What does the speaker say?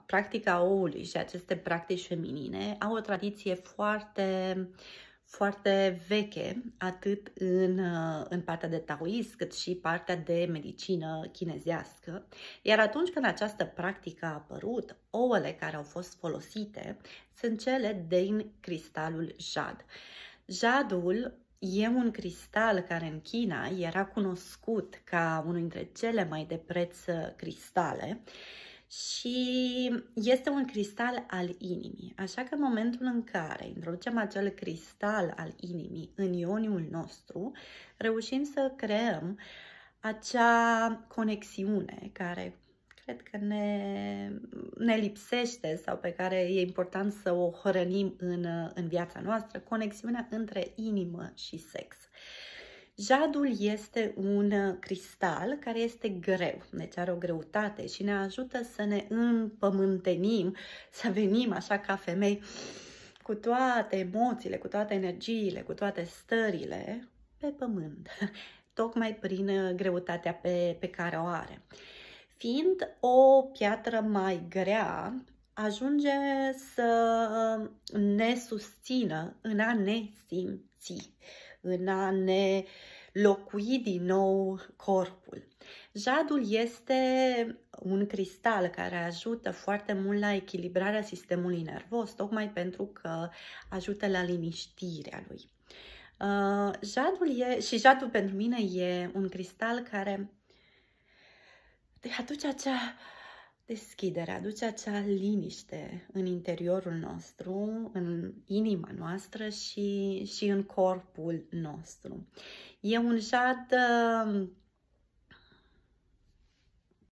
Practica oului și aceste practici feminine au o tradiție foarte veche, atât în partea de taoism, cât și partea de medicină chinezească. Iar atunci când această practică a apărut, ouăle care au fost folosite sunt cele din cristalul jad. Jadul e un cristal care în China era cunoscut ca unul dintre cele mai de preț cristale și este un cristal al inimii. Așa că în momentul în care introducem acel cristal al inimii în ioniul nostru, reușim să creăm acea conexiune care cred că ne lipsește sau pe care e important să o hrănim în viața noastră, conexiunea între inimă și sex. Jadul este un cristal care este greu, deci are o greutate și ne ajută să ne împământenim, să venim așa ca femei cu toate emoțiile, cu toate energiile, cu toate stările pe pământ, tocmai prin greutatea pe care o are. Fiind o piatră mai grea, ajunge să ne susțină în a ne simți, în a ne locui din nou corpul. Jadul este un cristal care ajută foarte mult la echilibrarea sistemului nervos, tocmai pentru că ajută la liniștirea lui. Jadul pentru mine e un cristal care aduce acea deschidere, aduce acea liniște în interiorul nostru, în inima noastră și în corpul nostru. E un jad